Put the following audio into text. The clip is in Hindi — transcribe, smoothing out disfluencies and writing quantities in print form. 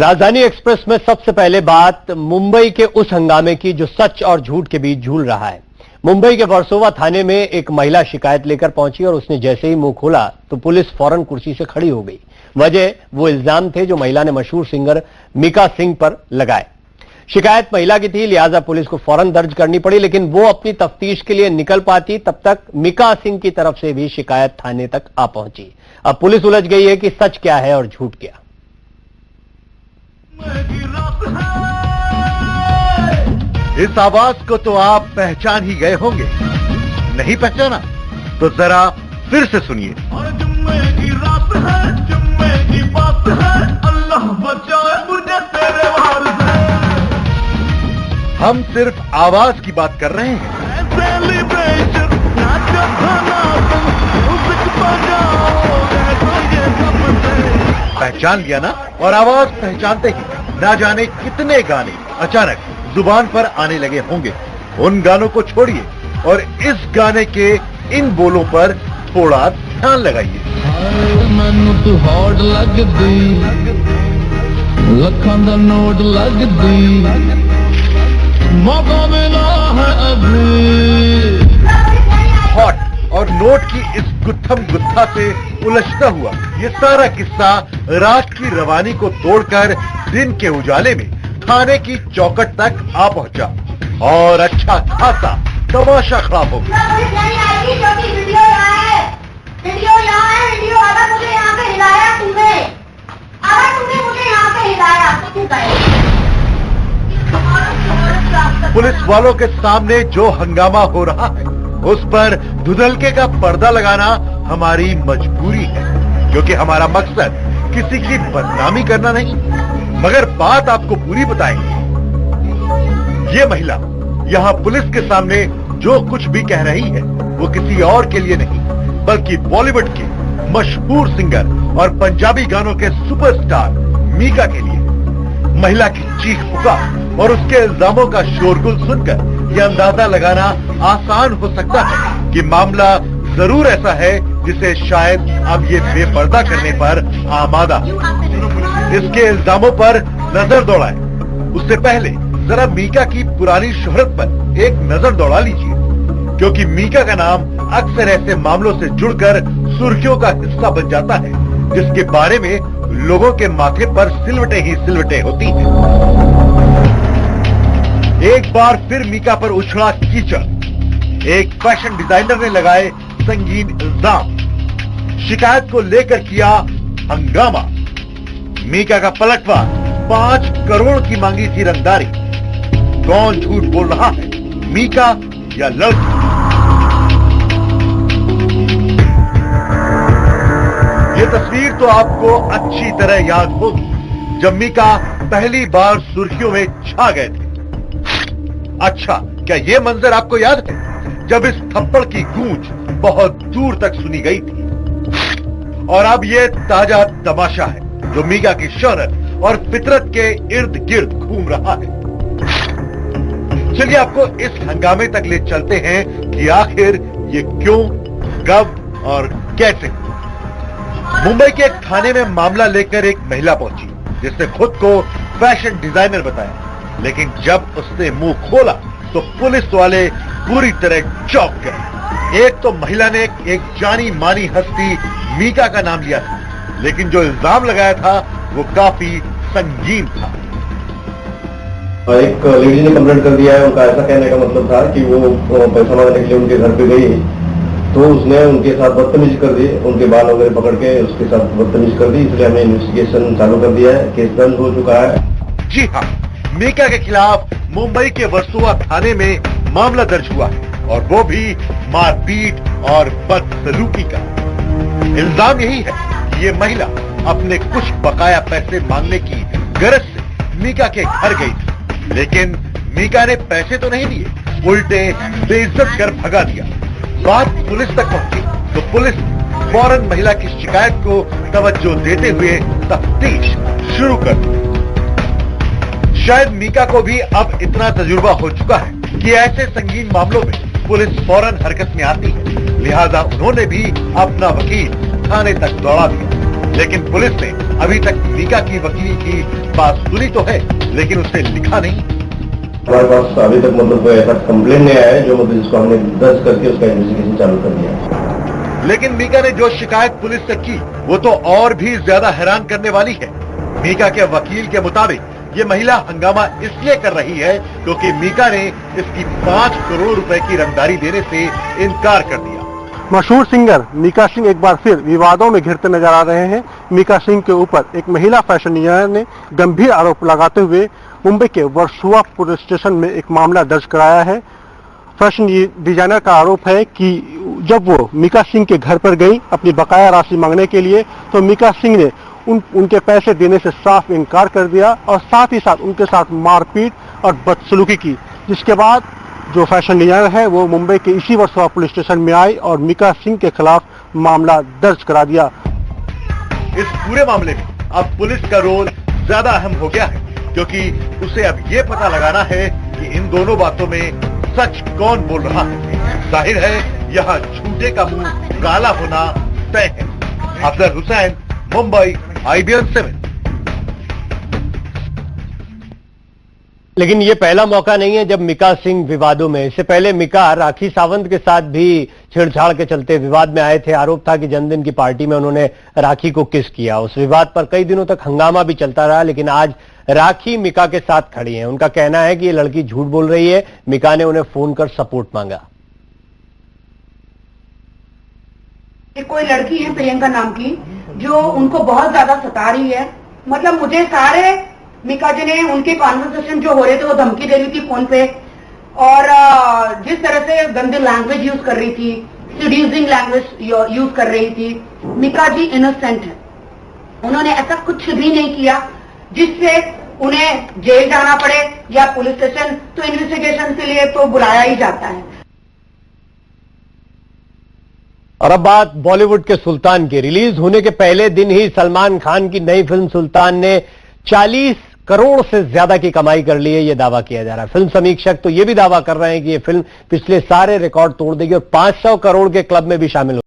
राजधानी एक्सप्रेस में सबसे पहले बात मुंबई के उस हंगामे की जो सच और झूठ के बीच झूल रहा है। मुंबई के वर्सोवा थाने में एक महिला शिकायत लेकर पहुंची और उसने जैसे ही मुंह खोला तो पुलिस फौरन कुर्सी से खड़ी हो गई। वजह वो इल्जाम थे जो महिला ने मशहूर सिंगर मीका सिंह पर लगाए। शिकायत महिला की थी, लिहाजा पुलिस को फौरन दर्ज करनी पड़ी, लेकिन वो अपनी तफ्तीश के लिए निकल पाती तब तक मीका सिंह की तरफ से भी शिकायत थाने तक आ पहुंची। अब पुलिस उलझ गई है कि सच क्या है और झूठ क्या। इस आवाज को तो आप पहचान ही गए होंगे, नहीं पहचाना तो जरा फिर से सुनिए। जुम्मे की रात है, जुम्मे की बात है, अल्लाह बचाए मुझे तेरे वार से। हम सिर्फ आवाज की बात कर रहे हैं। सेलिब्रेशन नाचो खाना तुम म्यूजिक बजाओ ऐसा ये सबसे। पहचान लिया ना? और आवाज पहचानते ही ना जाने कितने गाने अचानक जुबान पर आने लगे होंगे। उन गानों को छोड़िए और इस गाने के इन बोलों पर थोड़ा ध्यान लगाइए। मैनू तू हॉट लगदी, लखां दा नोट लगदी, मौका मिला है अभी। हॉट और नोट की इस गुत्थम गुत्था से उलझता हुआ ये सारा किस्सा रात की रवानी को तोड़कर दिन के उजाले में थाने की चौखट तक आ पहुंचा और अच्छा खासा तमाशा खड़ा हो गया। वीडियो आधा मुझे यहाँ पे हिलाया तुमने, मुझे यहाँ पे हिलाया तो तू गए। पुलिस वालों के सामने जो हंगामा हो रहा है उस पर धुंधलके का पर्दा लगाना हमारी मजबूरी है, क्योंकि हमारा मकसद किसी की बदनामी करना नहीं, मगर बात आपको पूरी बताएंगे। ये महिला यहाँ पुलिस के सामने जो कुछ भी कह रही है वो किसी और के लिए नहीं बल्कि बॉलीवुड के मशहूर सिंगर और पंजाबी गानों के सुपरस्टार मीका के लिए। महिला की चीख पुकार और उसके इल्जामों का शोरगुल सुनकर यह अंदाजा लगाना आसान हो सकता है कि मामला जरूर ऐसा है जिसे शायद अब ये बेपर्दा करने पर आमादा। इसके इल्जामों पर नजर दौड़ाएं, उससे पहले जरा मीका की पुरानी शोहरत पर एक नजर दौड़ा लीजिए, क्योंकि मीका का नाम अक्सर ऐसे मामलों से जुड़कर सुर्खियों का हिस्सा बन जाता है जिसके बारे में लोगों के माथे पर सिलवटें ही सिलवटें होती हैं। एक बार फिर मीका पर उछड़ा कीचड़। एक फैशन डिजाइनर ने लगाए संगीन इल्जाम, शिकायत को लेकर किया हंगामा। मीका का पलटवार, 5 करोड़ की मांगी थी रंगदारी। कौन झूठ बोल रहा है, मीका या लड़की? ये तस्वीर तो आपको अच्छी तरह याद होगी जब मीका पहली बार सुर्खियों में छा गए थे। अच्छा, क्या ये मंजर आपको याद है जब इस थप्पड़ की गूंज बहुत दूर तक सुनी गई थी? और अब ये ताजा तमाशा है जो मीका की शोहरत और फितरत के इर्द गिर्द घूम रहा है। चलिए आपको इस हंगामे तक ले चलते हैं कि आखिर ये क्यों, कब और कैसे। मुंबई के एक थाने में मामला लेकर एक महिला पहुंची जिसने खुद को फैशन डिजाइनर बताया, लेकिन जब उसने मुंह खोला तो पुलिस वाले पूरी तरह चौंक गए। एक तो महिला ने एक जानी मानी हस्ती मीका का नाम लिया था, लेकिन जो इल्जाम लगाया था वो काफी संगीन था। एक लेडी ने कंप्लेंट कर दिया है। उनका ऐसा कहने का मतलब था कि वो पैसा मांगने के लिए उनके घर पे गई तो उसने उनके साथ बदतमीजी कर दी, उनके बाल वगैरह पकड़ के उसके साथ बदतमीजी कर दी। इसलिए हमने इन्वेस्टिगेशन चालू कर दिया है, केस दर्ज हो चुका है। जी हाँ, मीका के खिलाफ मुंबई के वर्सोवा थाने में मामला दर्ज हुआ है और वो भी मारपीट और बदसलूकी का। इल्जाम यही है कि ये महिला अपने कुछ बकाया पैसे मांगने की गरज से मीका के घर गई थी, लेकिन मीका ने पैसे तो नहीं दिए, उल्टे बेइज्जत कर भगा दिया। बात पुलिस तक पहुंची तो पुलिस फौरन महिला की शिकायत को तवज्जो देते हुए तफ्तीश शुरू कर दी। शायद मीका को भी अब इतना तजुर्बा हो चुका है कि ऐसे संगीन मामलों में पुलिस फौरन हरकत में आती है, लिहाजा उन्होंने भी अपना वकील थाने तक दौड़ा दिया। लेकिन पुलिस ने अभी तक मीका की वकील की बात सुनी तो है, लेकिन उसने लिखा नहीं। हमारे पास अभी तक मतलब कोई ऐसा कंप्लेन नहीं आया है जो मतलब जिसको हमने दर्ज करके उसका इन्वेस्टिगेशन चालू कर दिया। लेकिन मीका ने जो शिकायत पुलिस से की वो तो और भी ज्यादा हैरान करने वाली है। मीका के वकील के मुताबिक ये महिला हंगामा इसलिए कर रही है क्योंकि मीका ने इसकी 5 करोड़ रुपए की रंगदारी देने से इनकार कर दिया। मशहूर सिंगर मीका सिंह एक बार फिर विवादों में घिरते नजर आ रहे हैं। मीका सिंह के ऊपर एक महिला फैशन डिजाइनर ने गंभीर आरोप लगाते हुए मुंबई के वर्सोवा पुलिस स्टेशन में एक मामला दर्ज कराया है। फैशन डिजाइनर का आरोप है कि जब वो मीका सिंह के घर पर गई अपनी बकाया राशि मांगने के लिए, तो मीका सिंह ने उनके पैसे देने से साफ इनकार कर दिया और साथ ही साथ उनके साथ मारपीट और बदसलूकी की, जिसके बाद जो फैशन डिजाइनर है वो मुंबई के इसी वर्सोवा पुलिस स्टेशन में आई और मीका सिंह के खिलाफ मामला दर्ज करा दिया। इस पूरे मामले में अब पुलिस का रोल ज्यादा अहम हो गया है, क्योंकि उसे अब ये पता लगाना है कि इन दोनों बातों में सच कौन बोल रहा है। जाहिर है यहाँ झूठे का मुंह काला होना तय है। अफजल हुसैन, मुंबई, IBN 7। लेकिन ये पहला मौका नहीं है जब मीका सिंह विवादों में। इससे पहले मीका राखी सावंत के साथ भी छेड़छाड़ के चलते विवाद में आए थे। आरोप था कि जन्मदिन की पार्टी में उन्होंने राखी को किस किया। उस विवाद पर कई दिनों तक हंगामा भी चलता रहा, लेकिन आज राखी मीका के साथ खड़ी हैं। उनका कहना है कि ये लड़की झूठ बोल रही है। मीका ने उन्हें फोन कर सपोर्ट मांगा। कोई लड़की है प्रियंका नाम की जो उनको बहुत ज्यादा सता रही है। मतलब मुझे सारे मीका जी ने उनके कॉन्वर्सेशन जो हो रहे थे वो धमकी दे रही थी फोन पे, और जिस तरह से गंदी लैंग्वेज यूज कर रही थी, सीड्यूसिंग लैंग्वेज यूज कर रही थी। मीका जी इनोसेंट है, उन्होंने ऐसा कुछ भी नहीं किया जिससे उन्हें जेल जाना पड़े या पुलिस स्टेशन। तो इन्वेस्टिगेशन के लिए तो बुलाया ही जाता है। और अब बात बॉलीवुड के सुल्तान की। रिलीज होने के पहले दिन ही सलमान खान की नई फिल्म सुल्तान ने 40 करोड़ से ज्यादा की कमाई कर ली है, यह दावा किया जा रहा है। फिल्म समीक्षक तो यह भी दावा कर रहे हैं कि यह फिल्म पिछले सारे रिकॉर्ड तोड़ देगी और 500 करोड़ के क्लब में भी शामिल हो।